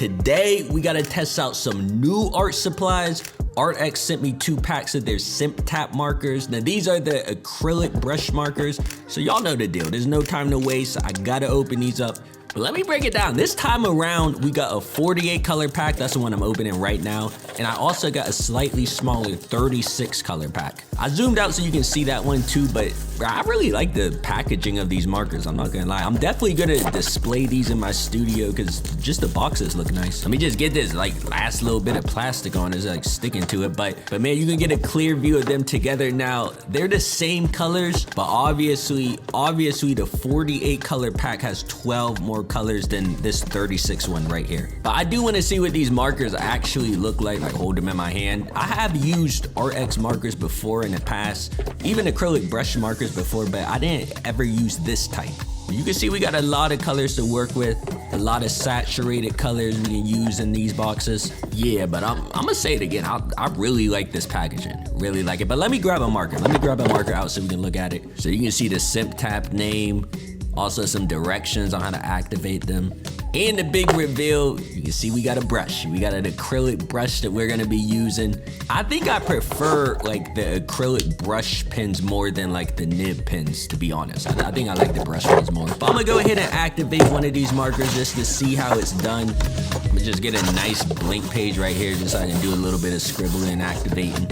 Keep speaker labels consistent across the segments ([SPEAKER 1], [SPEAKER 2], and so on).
[SPEAKER 1] today we gotta test out some new art supplies. Arrtx sent me 2 packs of their Simptap markers. Now these are the acrylic brush markers, so y'all know the deal. There's no time to waste. I gotta open these up. But let me break it down. This time around, we got a 48 color pack. That's the one I'm opening right now. And I also got a slightly smaller 36 color pack. I zoomed out so you can see that one too, but I really like the packaging of these markers. I'm not gonna lie. I'm definitely gonna display these in my studio because just the boxes look nice. Let me just get this like last little bit of plastic on is like sticking to it. But man, you can get a clear view of them together now. They're the same colors, but obviously the 48 color pack has 12 more colors than this 36 one right here. But I do want to see what these markers actually look like hold them in my hand. I have used Arrtx markers before in the past, even acrylic brush markers before, but I didn't ever use this type. You can see we got a lot of colors to work with, a lot of saturated colors we can use in these boxes. Yeah, but I'm gonna say it again. I really like this packaging, really like it. But let me grab a marker. Let me grab a marker out so we can look at it. So you can see the Simptap name, also some directions on how to activate them. And the big reveal, you can see we got a brush. We got an acrylic brush that we're gonna be using. I think I prefer like the acrylic brush pens more than like the nib pens, to be honest. I think I like the brush ones more. But I'm gonna go ahead and activate one of these markers just to see how it's done. I'm gonna just get a nice blank page right here just so I can do a little bit of scribbling and activating.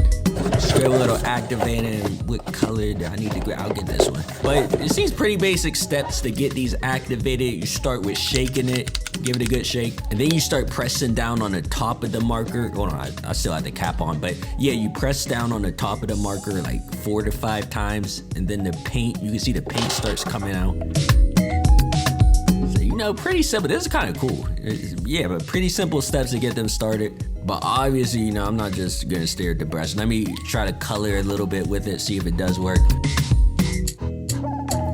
[SPEAKER 1] Scribble a little activating. What color do I need to grab? I'll get this one. But it seems pretty basic steps to get these activated. You start with shaking it, give it a good shake, and then you start pressing down on the top of the marker. Hold on, I still have the cap on, but yeah, you press down on the top of the marker like 4 to 5 times, and then the paint, you can see the paint starts coming out. So, you know, pretty simple. This is kind of cool. Yeah, but pretty simple steps to get them started. But obviously, you know, I'm not just gonna stare at the brush. Let me try to color a little bit with it, see if it does work.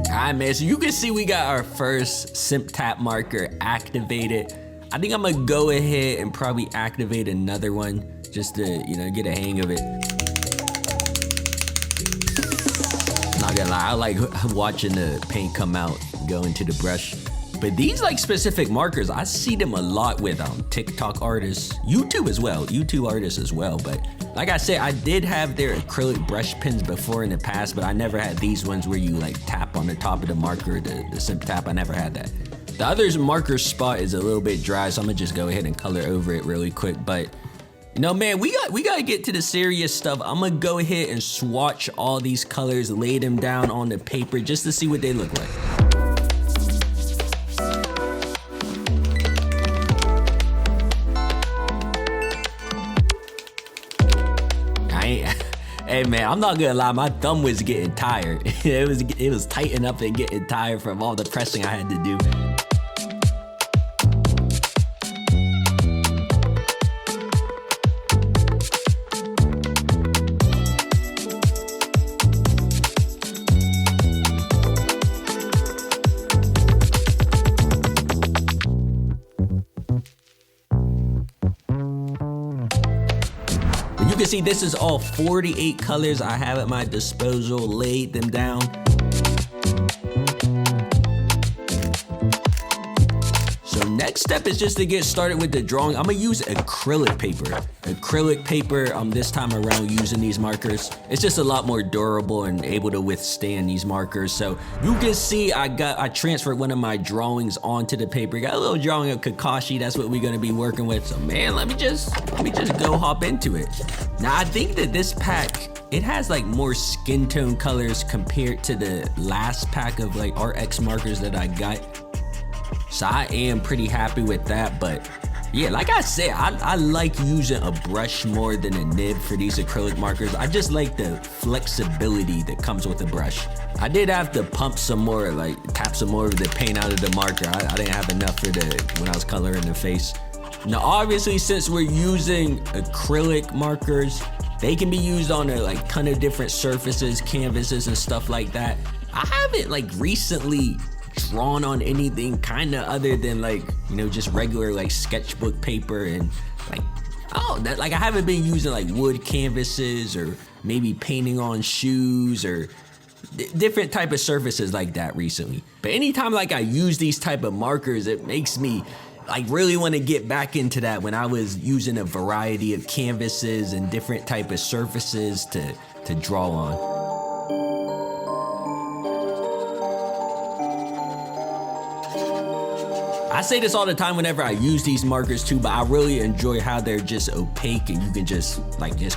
[SPEAKER 1] Alright, man, so you can see we got our first Simptap marker activated. I think I'm gonna go ahead and probably activate another one just to, you know, get a hang of it. Not gonna lie, I like watching the paint come out, go into the brush. But these like specific markers, I see them a lot with TikTok artists, YouTube as well, YouTube artists as well. But like I said, I did have their acrylic brush pens before in the past, but I never had these ones where you like tap on the top of the marker, the Simptap. I never had that. The other marker spot is a little bit dry, so I'm gonna just go ahead and color over it really quick. But you know, man, we gotta get to the serious stuff. I'm gonna go ahead and swatch all these colors, lay them down on the paper just to see what they look like. Hey man, I'm not gonna lie, my thumb was getting tired. It was tightening up and getting tired from all the pressing I had to do. You can see this is all 48 colors I have at my disposal, laid them down. So next step is just to get started with the drawing. I'm gonna use acrylic paper. Acrylic paper, this time around using these markers. It's just a lot more durable and able to withstand these markers. So you can see I transferred one of my drawings onto the paper. Got a little drawing of Kakashi, that's what we're gonna be working with. So man, let me just go hop into it. Now I think that this pack, it has like more skin tone colors compared to the last pack of like Arrtx markers that I got. So I am pretty happy with that, but yeah, like I said, I like using a brush more than a nib for these acrylic markers. I just like the flexibility that comes with a brush. I did have to pump some more, like tap some more of the paint out of the marker. I didn't have enough for when I was coloring the face. Now, obviously, since we're using acrylic markers, they can be used on a like ton of different surfaces, canvases and stuff like that. I haven't like recently drawn on anything kind of other than like, you know, just regular like sketchbook paper and like, I haven't been using like wood canvases or maybe painting on shoes or different type of surfaces like that recently. But anytime like I use these type of markers, it makes me like really want to get back into that when I was using a variety of canvases and different type of surfaces to draw on. I say this all the time whenever I use these markers too, but I really enjoy how they're just opaque and you can just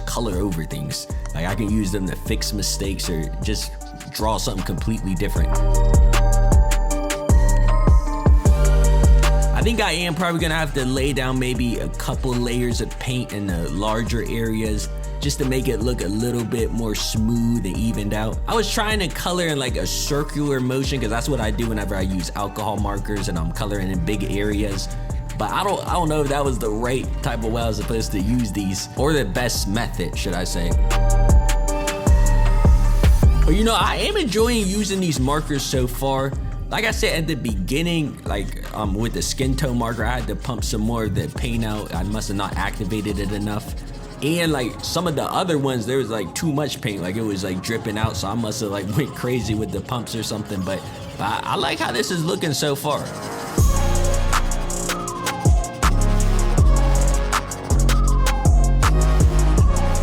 [SPEAKER 1] color over things. Like I can use them to fix mistakes or just draw something completely different. I think I am probably gonna have to lay down maybe a couple layers of paint in the larger areas just to make it look a little bit more smooth and evened out. I was trying to color in like a circular motion because that's what I do whenever I use alcohol markers and I'm coloring in big areas. But I don't know if that was the right type of way I was supposed to use these, or the best method, should I say. But you know, I am enjoying using these markers so far. Like I said at the beginning, with the skin tone marker, I had to pump some more of the paint out. I must have not activated it enough. And like some of the other ones, there was like too much paint, like it was like dripping out, so I must have like went crazy with the pumps or something. But I like how this is looking so far.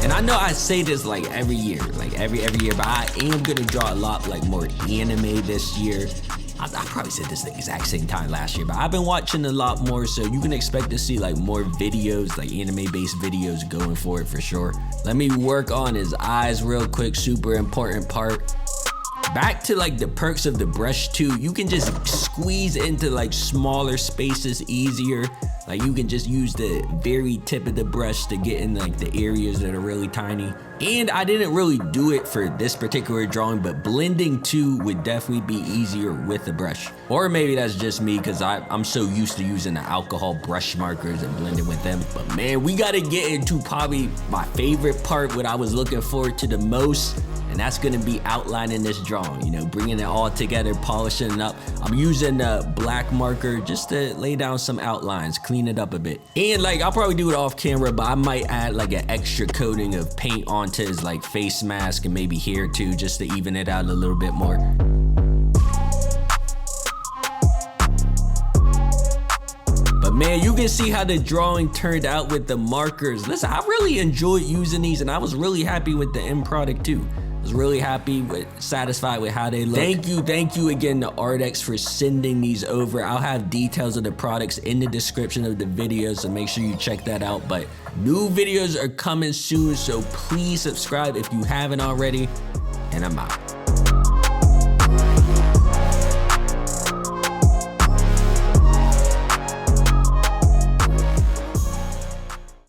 [SPEAKER 1] And I know I say this like every year, like every year, but I am gonna draw a lot like more anime this year. I probably said this the exact same time last year, but I've been watching a lot more, so you can expect to see like more videos, like anime-based videos going for it for sure. Let me work on his eyes real quick, super important part. Back to like the perks of the brush too, you can just squeeze into like smaller spaces easier. Like you can just use the very tip of the brush to get in like the areas that are really tiny. And I didn't really do it for this particular drawing, but blending too would definitely be easier with the brush. Or maybe that's just me because I'm so used to using the alcohol brush markers and blending with them. But man, we gotta get into probably my favorite part, what I was looking forward to the most. And that's gonna be outlining this drawing, you know, bringing it all together, polishing it up. I'm using a black marker just to lay down some outlines, clean it up a bit. And like, I'll probably do it off camera, but I might add like an extra coating of paint onto his like face mask and maybe hair too, just to even it out a little bit more. But man, you can see how the drawing turned out with the markers. Listen, I really enjoyed using these and I was really happy with the end product too. I was really happy satisfied with how they look. Thank you again to Arrtx for sending these over. I'll have details of the products in the description of the video, so make sure you check that out. But new videos are coming soon, so please subscribe if you haven't already, and I'm out.